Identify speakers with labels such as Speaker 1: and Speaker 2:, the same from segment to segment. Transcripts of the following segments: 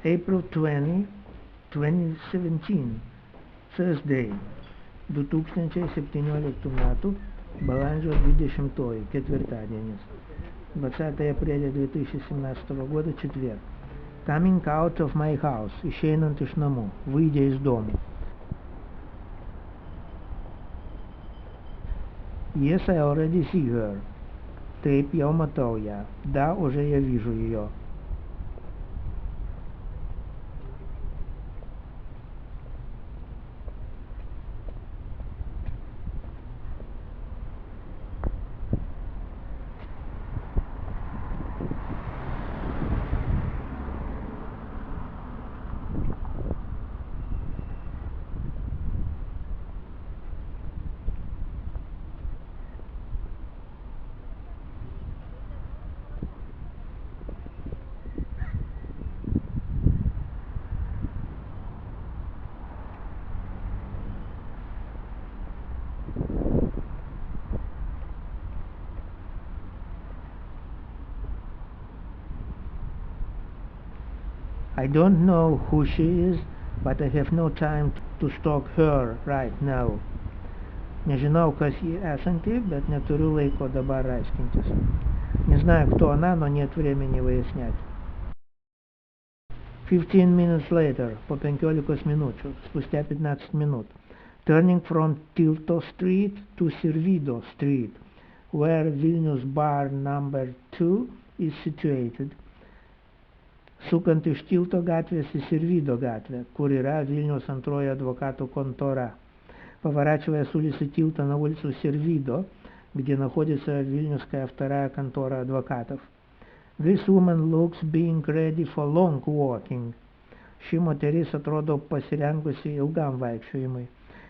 Speaker 1: April 20, 2017, Thursday, 2017 metų, balandžio 20, ketvirtadienis. 20 апреля 2017 года, четверг. Coming out of my house, išeinant iš namų, выйдя из дома. Yes, I already see her. Taip, jau matau ją. Да, уже я вижу ее. I don't know who she is, but I have no time to stalk her right now. Nežinau, kas ji esanti, bet neturiu laiko dabar aiškintis. Не знаю, кто она, но нет времени выяснять. 15 minutes later, по 15 minučių, spustя 15 minut. Turning from Tilto Street to Sirvydo Street, where Vilnius Bar number 2 is situated. Sukant iš Tilto gatvės į Sirvydo gatvę, kur yra Vilniaus antroji адвокату контора. Поворачивая с улицы Тилта на улицу Сервидо, где находится Вильнюсская вторая контора адвокатов. This woman looks being ready for long walking. Ši moteris atrodo pasirengusi ilgam vaikščiojimui.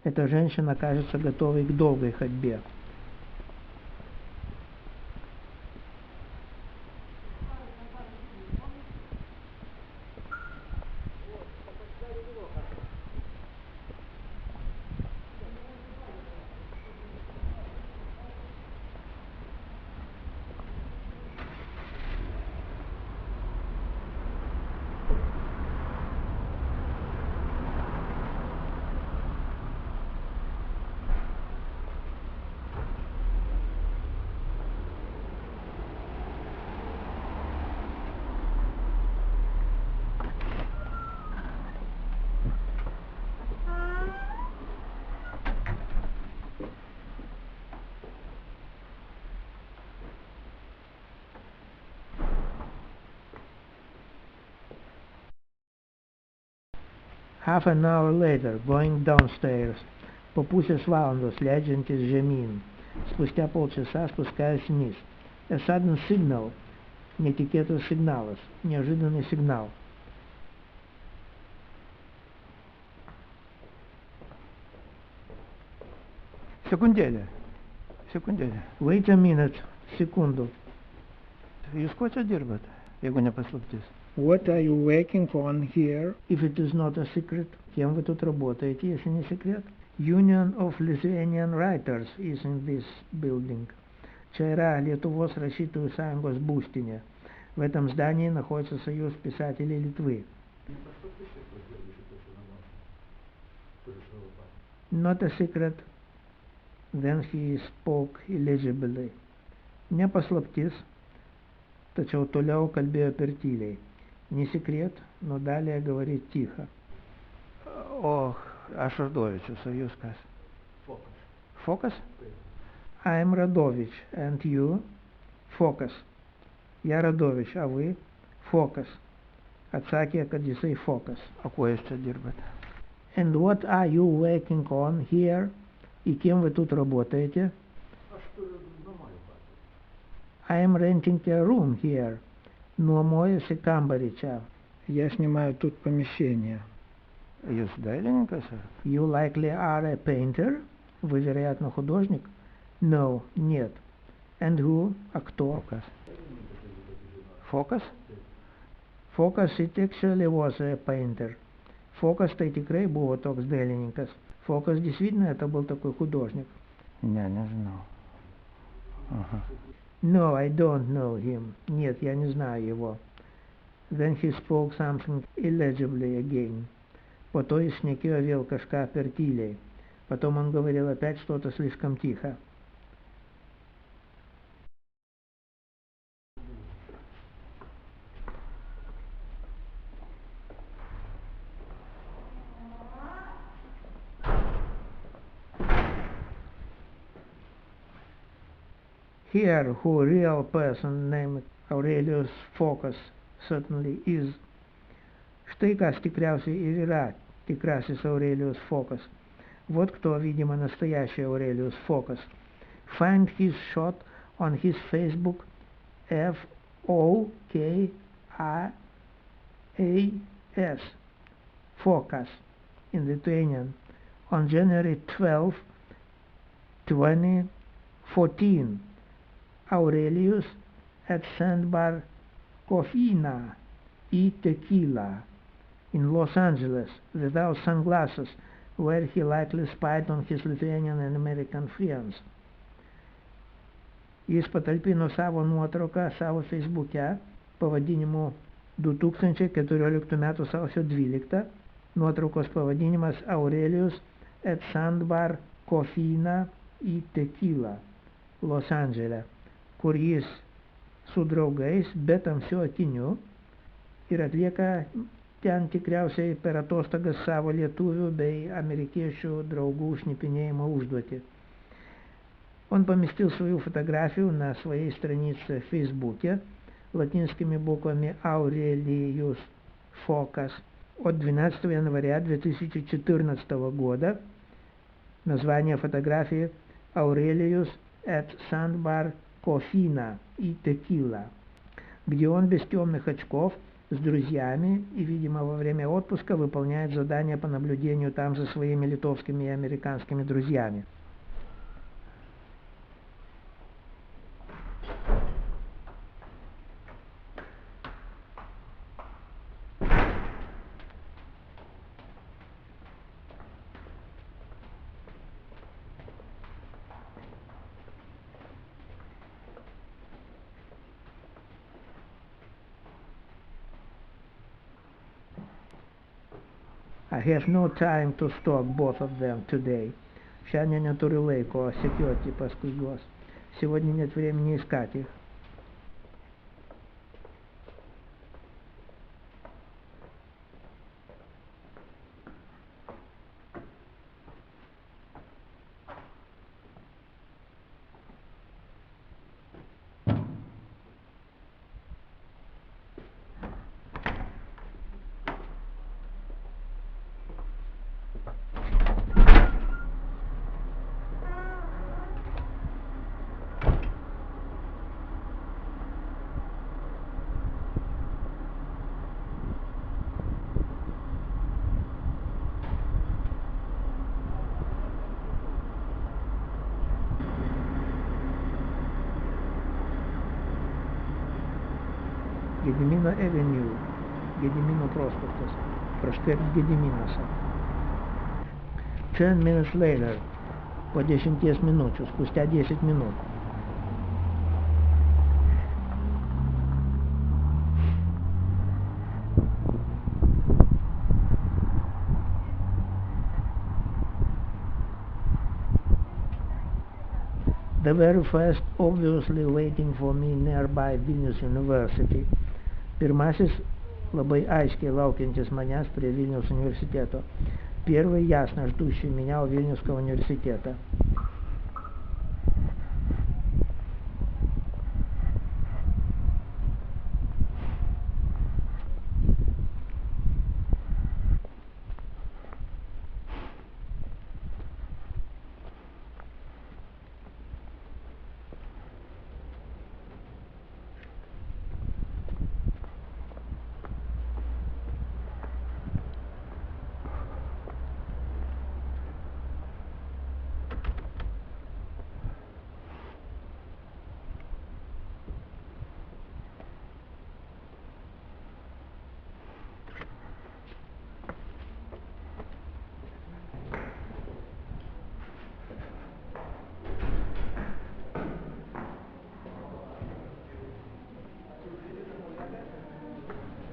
Speaker 1: Эта женщина кажется готовой к долгой ходьбе. Half an hour later, going downstairs. Po pusės valandos leidžiantis žemyn. Spustя полчаса спускаясь вниз. A sudden signal. Netikėtas signalas. Неожиданный сигнал.
Speaker 2: Sekundėlė.
Speaker 1: Wait a minute. Sekundu.
Speaker 2: Jūs kuo čia dirbat, jeigu nepaslaptis?
Speaker 1: What are you working on here? If it is not a secret. Кем вы тут работаете, если не секрет? Union of Lithuanian Writers is in this building. Čia yra Lietuvos rašytojų sąjungos būstinė. В этом здании находится Союз писателей Литвы. Not a secret. Then he spoke illegibly. Ne paslaptis, tačiau toliau kalbėjo per tyliai. Не секрет, но далее говорит тихо.
Speaker 2: O, aš Radovičius, o jūs kas? Fokas?
Speaker 1: I'm Radovich, and you? Fokas. Я Радович, а вы? Fokas. Atsakė, kad jisai Fokas.
Speaker 2: O kuo jūs čia dirbat?
Speaker 1: And what are you working on here? И кем вы тут работаете? I am renting a room here. Nuomojasi kambarį čia. Я снимаю тут помещение.
Speaker 2: Jūs dailininkas?
Speaker 1: You likely are a painter? Вы, вероятно, художник? No, нет. And who? А кто?
Speaker 2: Fokas?
Speaker 1: Fokas, it actually was a painter. Fokas tai tikrai buvo toks dailininkas. Fokas действительно это был такой художник.
Speaker 2: Не знал. Ага.
Speaker 1: No, I don't know him. Нет, я не знаю его. Then he spoke something illegibly again. Po то и šnekėjo vėl kažką per tyliai. Потом он говорил опять что-то слишком тихо. Here, who real person named Aurelius Focus certainly is. Štai kas tikriausiai ir yra tikrasis Aurelius Focus. Вот кто, видимо, настоящий Aurelius Focus. Find his shot on his Facebook F-O-K-I-A-S Focus in Lithuanian on January 12, 2014. Aurelius at Sandbar Coffeena y Tequila in Los Angeles without sunglasses, where he likely spied on his Lithuanian and American friends. Jis patalpino savo nuotrauką savo Facebook'e pavadinimu 2014 m. sausio 12. Nuotraukos pavadinimas Aurelius at Sandbar Coffeena y Tequila, Los Andžele, kur jis su draugais be tamsiu akiniu ir atlieka ten tikriausiai per atostogas savo lietuvių bei amerikiečių draugų šnipinėjimo užduotį. Он поместил свою фотографию на своей странице в Фейсбуке латинскими буквами Aurelius Focus от 12 января 2014 года. Название фотографии Aurelius at Sandbar Coffeena и Tequila, где он без темных очков с друзьями и, видимо, во время отпуска выполняет задания по наблюдению там за своими литовскими и американскими друзьями. I have no time to stalk both of them today. Šiandien neturiu laiko sekioti paskui juos. Сегодня нет времени искать их. Gedimino Avenue, Gedimino prospektas, prospekt Gediminuose. 10 minutes later, po 10 minučių, spustя 10 minut. The very first obviously waiting for me nearby Vilnius University. Pirmasis labai aiškiai laukiantis manęs prie Vilniaus universiteto. Первый ясно ждущий меня у Вильнюсского университета.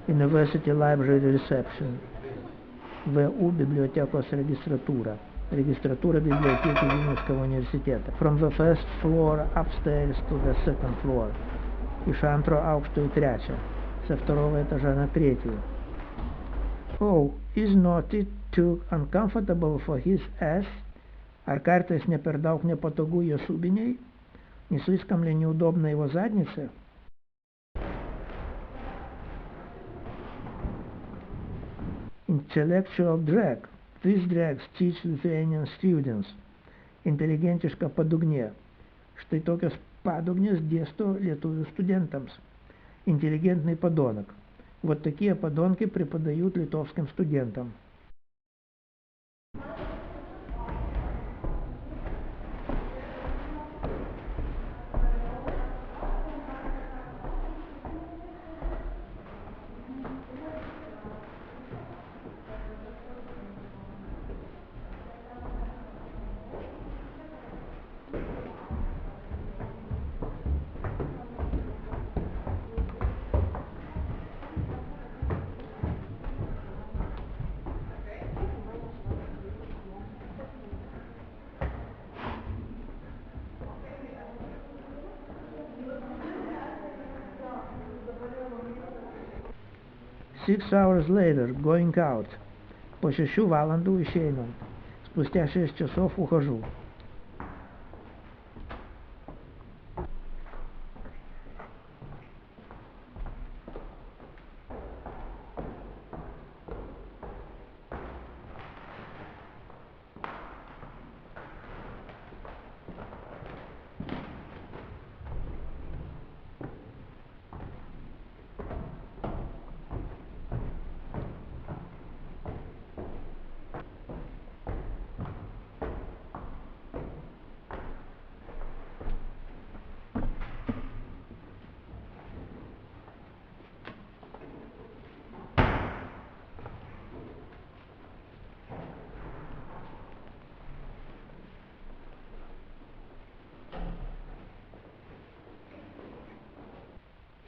Speaker 1: University Library Reception. VU библиотекos registratūra. Registratūra библиотеки Vilniaus университета. From the first floor upstairs to the second floor. Iš antro aukšto į trečią. Со второго этажа на третий. Oh, is not it too uncomfortable for his ass? Ar kartais не per daug nepatogu jo subiniai? Не слишком ли неудобна его задница? Intellectual drag. These drags teach Lithuanian students. Inteligentiška padugnė. Štai tokios padugnės dėsto lietuvių студентams. Интеллигентный подонок. Вот такие подонки преподают литовским студентам. Six hours later, going out. Po 6 valandų išeinant. Спустя 6 часов ухожу.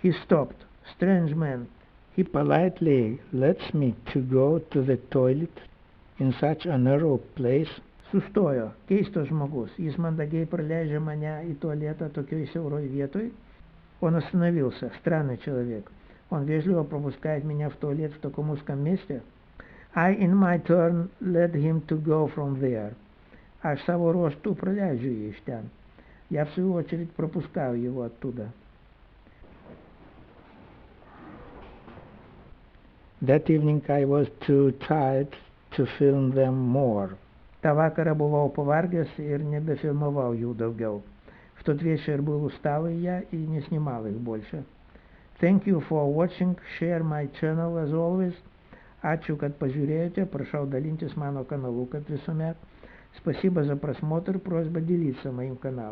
Speaker 1: He stopped. Strange man. He politely lets me to go to the toilet in such a narrow place. Sustojo. Keistas žmogus. Jis mandagiai пролежа меня į туалетą tokioj siaurой vietoj. Он остановился. Странный человек. Он вежливо пропускает меня в туалет в таком узком месте. I in my turn let him to go from there. Aš savo ruožtu praleidžiu jį iš ten. Я в свою очередь пропускаю его оттуда. That evening I was too tired to film them more. Tą vakarą buvau pavargęs ir nebefilmavau jų daugiau. В тот вечер был усталый я и не снимал их больше. Thank you for watching. Share my channel as always. Ačiū, kad pažiūrėjote. Prašau dalintis mano kanalu, как весомят. Спасибо за просмотр. Просьба делиться моим каналом.